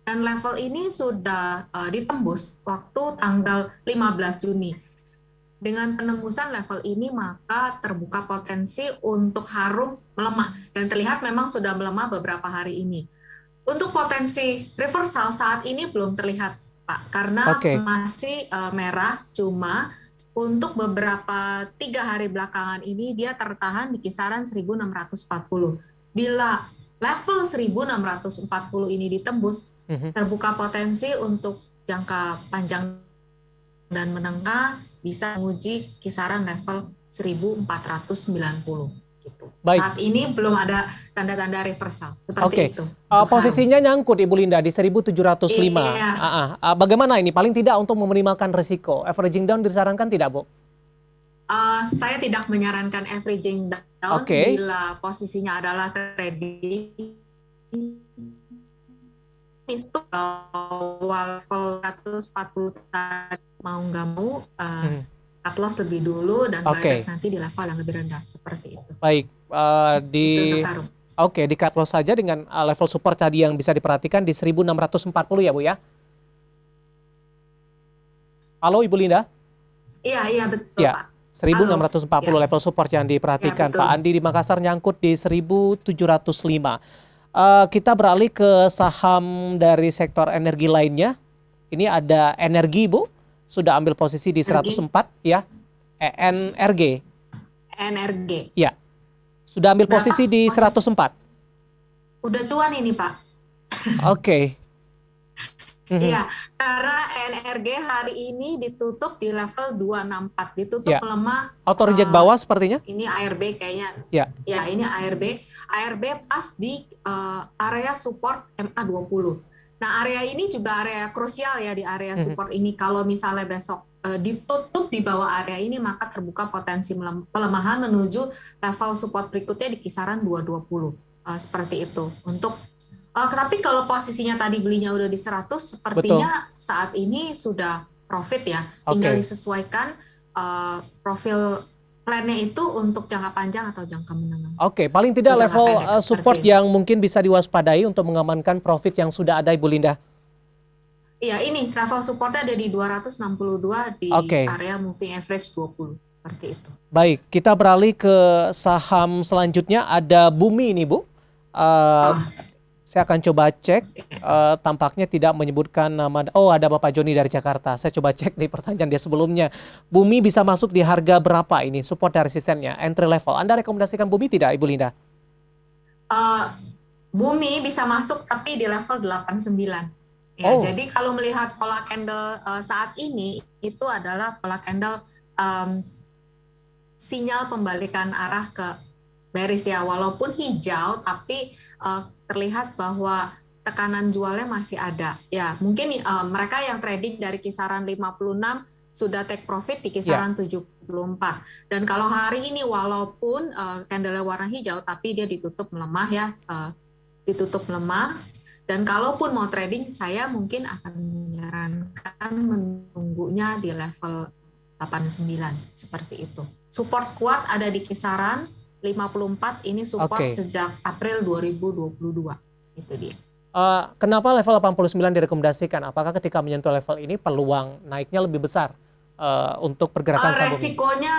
dan level ini sudah ditembus waktu tanggal 15 Juni. Dengan penembusan level ini maka terbuka potensi untuk harum melemah dan terlihat memang sudah melemah beberapa hari ini. Untuk potensi reversal saat ini belum terlihat, Pak, karena Oke, masih merah. Cuma untuk beberapa 3 hari belakangan ini dia tertahan di kisaran 1640. Bila level 1640 ini ditembus, mhm. terbuka potensi untuk jangka panjang dan menengah bisa menguji kisaran level 1490 gitu. Baik. Saat ini belum ada tanda-tanda reversal seperti Oke, itu untuk harum. posisinya nyangkut Ibu Linda di 1705. Iya, Bagaimana ini? Paling tidak untuk meminimalkan risiko. Averaging down disarankan tidak, Bu? saya tidak menyarankan averaging down Oke. bila posisinya adalah trading itu level 140 tadi mau nggak mau Mhm. cut loss lebih dulu dan buyback Oke, nanti di level yang lebih rendah seperti itu. baik. Itu untuk harum. Di cut loss saja dengan level support tadi yang bisa diperhatikan di 1640 ya, Bu ya? Halo Ibu Linda? Iya, iya betul, Ya, Pak. Halo. 1640 Ya, level support yang ya diperhatikan. Pak betul. Andi di Makassar nyangkut di 1705. Kita beralih ke saham dari sektor energi lainnya. Ini ada energi, Bu. Sudah ambil posisi di Energi, 104 ya. ENRG. NRG. Ya, sudah ambil posisi Berapa di posisi? 104. Udah tua nih, Pak. Oke. Mhm. Iya, karena NRG hari ini ditutup di level 264, ditutup Ya, melemah. auto reject bawah sepertinya. Ini ARB kayaknya, Ya. ya ini ARB pas di area support MA20. Nah, area ini juga area krusial ya di area Mhm. support ini. Kalau misalnya besok ditutup di bawah area ini, maka terbuka potensi pelemahan menuju level support berikutnya di kisaran 220. Seperti itu. Tapi kalau posisinya tadi belinya udah di 100, Betul. sepertinya saat ini sudah profit ya. Tinggal Oke. disesuaikan profil plannya itu untuk jangka panjang atau jangka menengah. Oke, paling Untuk tidak jangka level pendek support seperti itu. yang mungkin bisa diwaspadai untuk mengamankan profit yang sudah ada Ibu Linda. Iya, ini level supportnya ada di 262 di Oke, area moving average 20. Seperti itu. baik. Kita beralih ke saham selanjutnya. Ada Bumi ini, Bu. Eh, Oh, saya akan coba cek. Tampaknya tidak menyebutkan nama. Oh, ada Bapak Joni dari Jakarta. Saya coba cek nih pertanyaan dia sebelumnya. Bumi bisa masuk di harga berapa ini? Support dan resistennya, entry level. Anda rekomendasikan Bumi tidak, Ibu Linda? eh, Bumi bisa masuk tapi di level 89. Ya, Oh, jadi kalau melihat pola candle saat ini itu adalah pola candle em, sinyal pembalikan arah ke bearish ya, walaupun hijau tapi terlihat bahwa tekanan jualnya masih ada. Ya, mungkin mereka yang trading dari kisaran 56 sudah take profit di ya. kisaran 74. Dan kalau hari ini walaupun candle warna hijau tapi dia ditutup melemah ya, ditutup melemah. Dan kalaupun mau trading, saya mungkin akan menyarankan menunggunya di level 89 seperti itu. Support kuat ada di kisaran 54, ini support Oke. sejak April 2022. Itu dia. Kenapa level 89 direkomendasikan? Apakah ketika menyentuh level ini peluang naiknya lebih besar untuk pergerakan Eh, saham Bumi? resikonya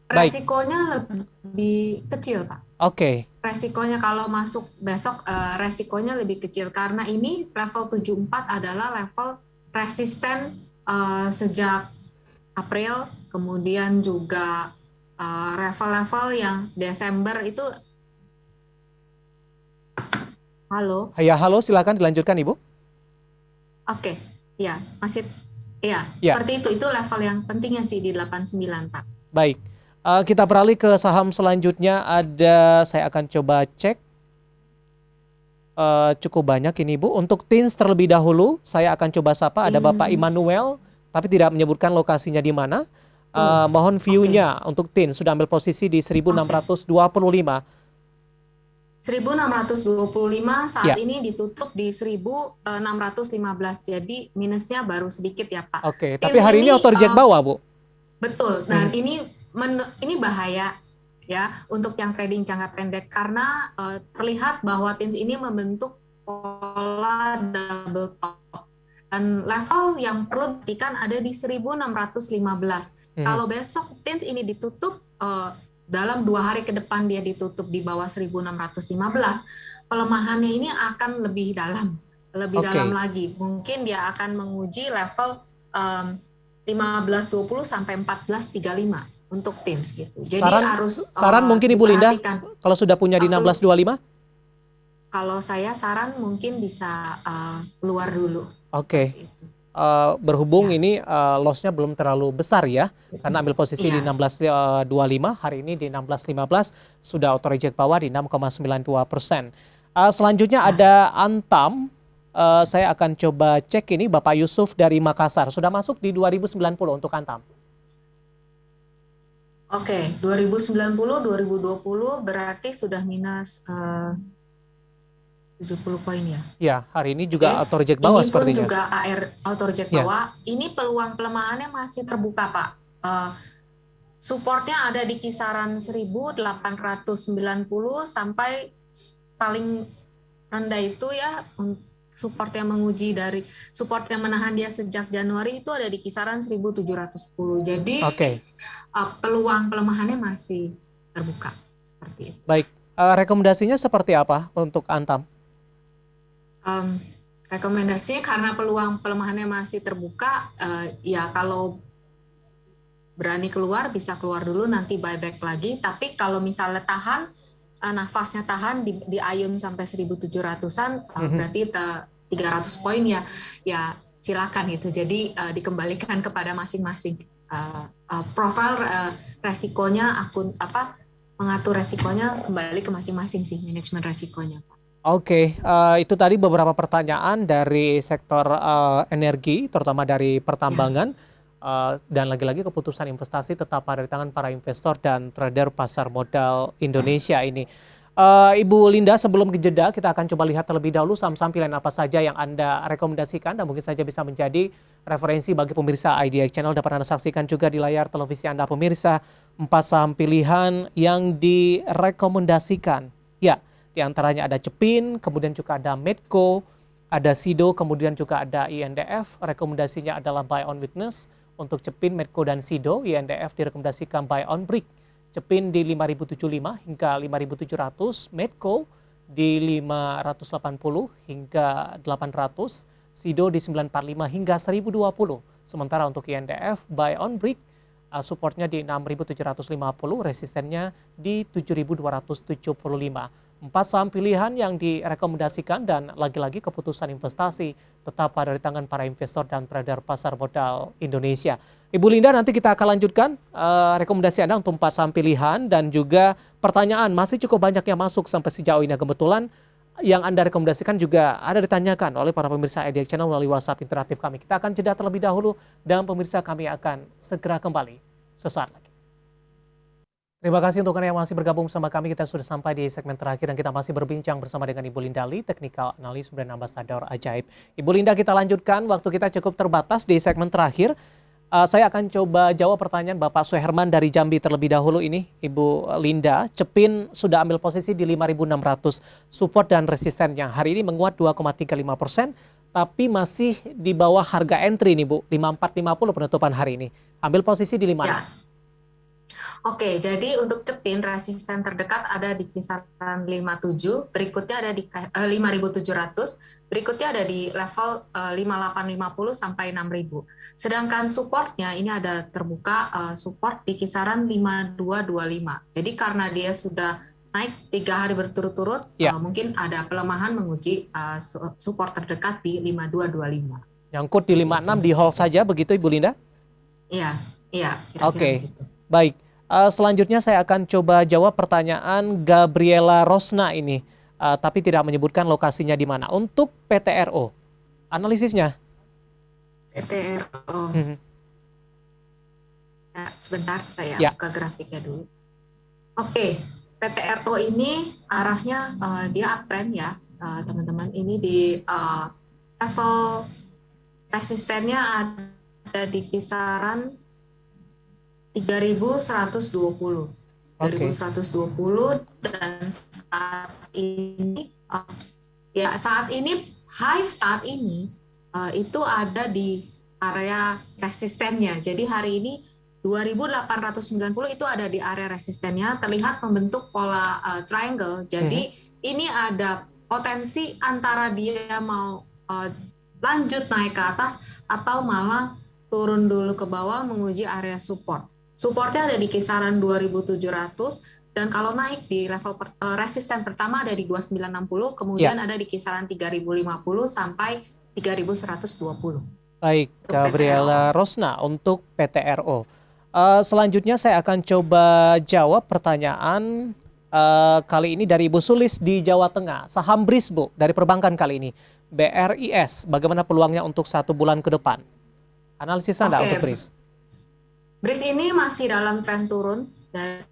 Baik, resikonya lebih kecil, Pak. oke, Resikonya kalau masuk besok resikonya lebih kecil karena ini level 74 adalah level resisten sejak April, kemudian juga level-level yang Desember itu. Halo. ya halo silakan dilanjutkan Ibu. Oke. Ya, masih ya, Ya, seperti itu level yang pentingnya sih di 89, Pak. baik. Kita beralih ke saham selanjutnya. Saya akan coba cek cukup banyak ini Bu. Untuk Tins terlebih dahulu, saya akan coba sapa. Ada Bapak Ins. Immanuel, tapi tidak menyebutkan lokasinya di mana. Oh, Mohon oke. view-nya untuk Tins sudah ambil posisi di Oke. 1625. 1625 saat Ya, ini ditutup di 1615. Jadi minusnya baru sedikit ya, Pak. oke. Tapi Tins hari ini ini auto reject bawah Bu. betul. Dan Mhm. ini bahaya ya untuk yang trading jangka pendek karena terlihat bahwa Tins ini membentuk pola double top. Dan level yang perlu diperhatikan ada di 1615. Kalau besok TINS ini ditutup dalam 2 hari ke depan dia ditutup di bawah 1615, pelemahannya ini akan lebih dalam lagi. Mungkin dia akan menguji level 1520 sampai 1435 untuk TINS gitu. Jadi saran mungkin Ibu Linda kalau sudah punya di 1625? Kalau saya saran mungkin bisa keluar dulu. Oke. Berhubung ini loss-nya belum terlalu besar ya, karena ambil posisi di 1625, hari ini di 1615, sudah auto reject bawah di 6,92%. Selanjutnya ada Antam, saya akan coba cek ini Bapak Yusuf dari Makassar, sudah masuk di 2090 untuk Antam. Oke, 2090, 2020 berarti sudah minus 70 poin ya? Ya, hari ini juga auto reject bawah sepertinya. Ini pun juga auto reject bawah. Ini peluang pelemahannya masih terbuka, Pak. Supportnya ada di kisaran 1890 sampai paling rendah itu ya, support yang menahan dia sejak Januari itu ada di kisaran 1710. Jadi peluang pelemahannya masih terbuka seperti itu. Baik, rekomendasinya seperti apa untuk Antam? Rekomendasinya karena peluang pelemahannya masih terbuka, ya kalau berani keluar bisa keluar dulu, nanti buyback lagi. Tapi kalau misalnya tahan, nafasnya tahan di ayun sampai 1700-an, berarti 300 poin ya silakan gitu. Jadi dikembalikan kepada masing-masing profil resikonya, mengatur resikonya kembali ke masing-masing sih, manajemen resikonya, Pak. Oke, itu tadi beberapa pertanyaan dari sektor energi, terutama dari pertambangan, dan lagi-lagi keputusan investasi tetap ada di tangan para investor dan trader pasar modal Indonesia ini. Ibu Linda, sebelum ke jeda, kita akan coba lihat terlebih dahulu saham-saham pilihan apa saja yang Anda rekomendasikan dan mungkin saja bisa menjadi referensi bagi pemirsa IDX Channel. Dapat Anda saksikan juga di layar televisi Anda pemirsa, 4 saham pilihan yang direkomendasikan. Ya. Di antaranya ada Cepin, kemudian juga ada Medco, ada Sido, kemudian juga ada INDF. Rekomendasinya adalah buy on weakness untuk Cepin, Medco, dan Sido. INDF direkomendasikan buy on break. Cepin di 5.075 hingga 5.700, Medco di 580 hingga 800, Sido di 945 hingga 1.020. Sementara untuk INDF buy on break, supportnya di 6.750, resistennya di 7.275. 4 saham pilihan yang direkomendasikan dan lagi-lagi keputusan investasi tetap ada di tangan para investor dan trader pasar modal Indonesia. Ibu Linda, nanti kita akan lanjutkan rekomendasi Anda untuk 4 saham pilihan dan juga pertanyaan masih cukup banyak yang masuk sampai sejauh ini. Kebetulan yang Anda rekomendasikan juga ada ditanyakan oleh para pemirsa IDX Channel melalui WhatsApp interaktif kami. Kita akan jeda terlebih dahulu dan pemirsa kami akan segera kembali sesaat lagi. Terima kasih untuk Anda yang masih bergabung bersama kami. Kita sudah sampai di segmen terakhir dan kita masih berbincang bersama dengan Ibu Linda Lee, Technical Analyst brand Ambassador Ajaib. Ibu Linda, kita lanjutkan. Waktu kita cukup terbatas di segmen terakhir. Saya akan coba jawab pertanyaan Bapak Suherman dari Jambi terlebih dahulu ini. Ibu Linda, Cepin sudah ambil posisi di 5.600. Support dan resistennya hari ini menguat 2,35%, tapi masih di bawah harga entry nih Bu, 5450 penutupan hari ini. Ambil posisi di 5. Ya. Oke, jadi untuk Cepin resisten terdekat ada di kisaran 57, berikutnya ada di 5.700, berikutnya ada di level 5850 sampai 6.000. Sedangkan supportnya ini ada terbuka support di kisaran 5225. Jadi karena dia sudah naik 3 hari berturut-turut, mungkin ada pelemahan menguji support terdekat di 5225. Nyangkut di 56 di hold saja begitu Ibu Linda? Iya. Oke, baik. Selanjutnya saya akan coba jawab pertanyaan Gabriela Rosna ini, tapi tidak menyebutkan lokasinya di mana. Untuk PTRO, analisisnya? PTRO. Ya, sebentar saya buka grafiknya dulu. Oke, PTRO ini arahnya dia uptrend ya, teman-teman. Ini di level resistennya ada di kisaran 3.120, 3.120 dan saat ini Ya, saat ini itu ada di area resistennya. Jadi hari ini 2890 itu ada di area resistennya, terlihat membentuk pola triangle. Mhm. Jadi ini ada potensi antara dia mau lanjut naik ke atas atau malah turun dulu ke bawah menguji area support. Supportnya ada di kisaran 2700, dan kalau naik di level resisten pertama ada di 2960, Ya, kemudian ada di kisaran 3050 sampai 3120 baik, untuk PTRO. Gabriela Rosna untuk PTRO. Selanjutnya saya akan coba jawab pertanyaan kali ini dari Ibu Sulis di Jawa Tengah. Saham BRIS, Bu, dari perbankan kali ini. BRIS, bagaimana peluangnya untuk 1 bulan ke depan? Analisis Anda untuk Oke, BRIS. BRIS ini masih dalam tren turun dari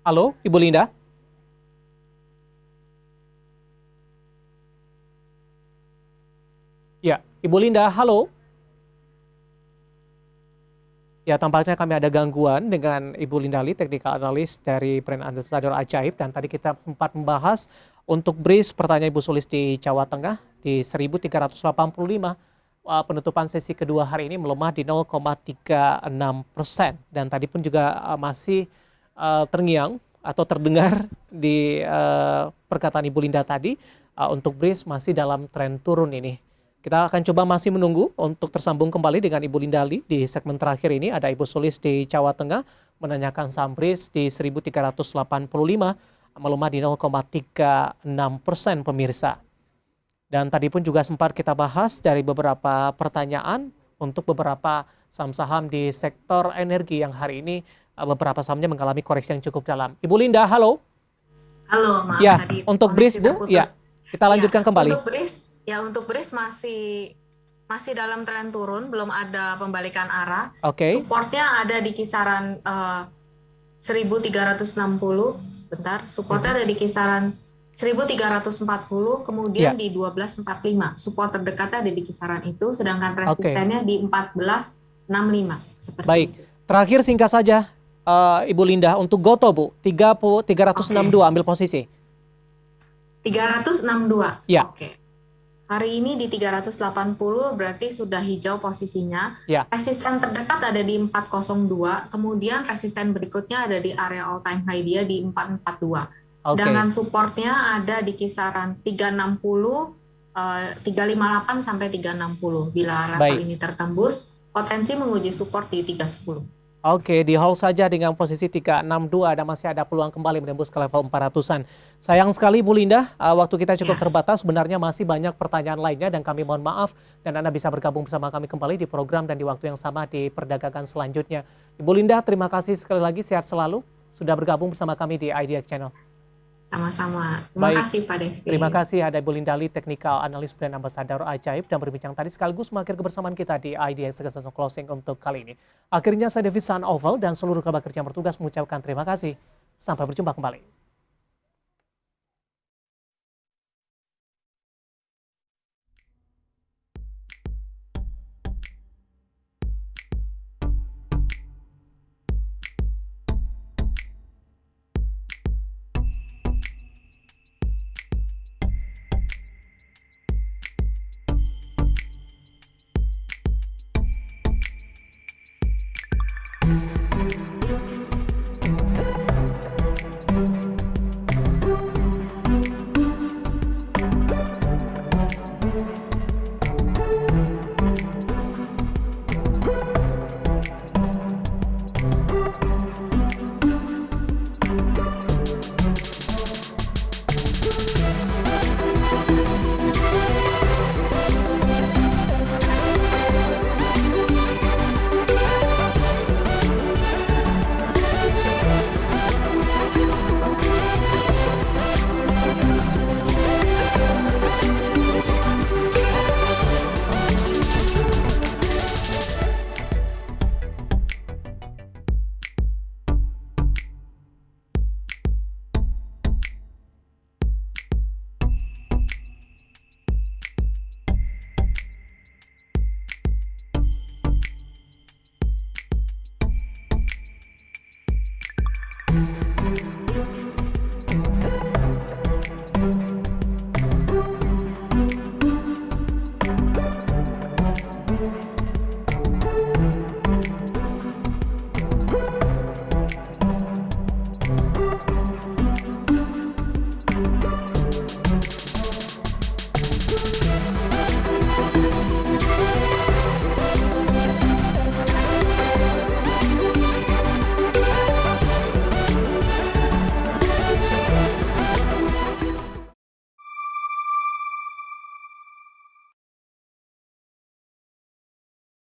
Halo, Ibu Linda? Ya, Ibu Linda, halo. Ya, tampaknya kami ada gangguan dengan Ibu Lindali, technical analyst dari Brand Ambassador Ajaib. Dan tadi kita sempat membahas untuk BRIS, pertanyaan Ibu Sulis di Jawa Tengah di 1385. Penutupan sesi kedua hari ini melemah di 0,36%. Dan tadi pun juga masih terngiang atau terdengar di perkataan Ibu Linda tadi, untuk BRIS masih dalam tren turun ini. Kita akan coba masih menunggu untuk tersambung kembali dengan Ibu Lindali di segmen terakhir ini. Ada Ibu Sulis di Jawa Tengah menanyakan saham BRIS di 1385 melemah di 0,36% pemirsa. Dan tadi pun juga sempat kita bahas dari beberapa pertanyaan untuk beberapa saham-saham di sektor energi yang hari ini beberapa sahamnya mengalami koreksi yang cukup dalam. Ibu Linda, halo. Halo, maaf Ya, tadi untuk BRIS, koneksi Bu, ya, terputus. kita Ya, lanjutkan kembali. untuk BRIS masih dalam tren turun, belum ada pembalikan arah. Oke. Supportnya ada di kisaran 1360, sebentar. Supportnya ada di kisaran 1340, kemudian Ya. di 1245. Support terdekatnya ada di kisaran itu, sedangkan Oke. resistennya di 1465. Seperti Baik, itu. terakhir singkat saja, Ibu Linda, untuk Goto, Bu, 362 ambil posisi. 362. Ya. Oke. Hari ini di 380 berarti sudah hijau posisinya. Ya. Resisten terdekat ada di 402, kemudian resisten berikutnya ada di area all time high dia di 442. Sedangkan supportnya ada di kisaran 360, 358 sampai 360. Bila level ini tertembus, potensi menguji support di 310. Oke, di hold saja dengan posisi 362 dan masih ada peluang kembali menembus ke level 400-an. Sayang sekali Bu Linda, waktu kita cukup terbatas, sebenarnya masih banyak pertanyaan lainnya dan kami mohon maaf, dan Anda bisa bergabung bersama kami kembali di program dan di waktu yang sama di perdagangan selanjutnya. Ibu Linda, terima kasih sekali lagi, sehat selalu, sudah bergabung bersama kami di IDX Channel. Sama-sama. Terima kasih Pak Devi. Terima kasih, ada Ibu Lindali, Technical Analyst Brand Ambassador Ajaib, dan berbincang tadi sekaligus mengakhiri kebersamaan kita di IDX Successful Closing untuk kali ini. Akhirnya saya Devi San Oval dan seluruh kerabat kerja yang bertugas mengucapkan terima kasih. Sampai berjumpa kembali.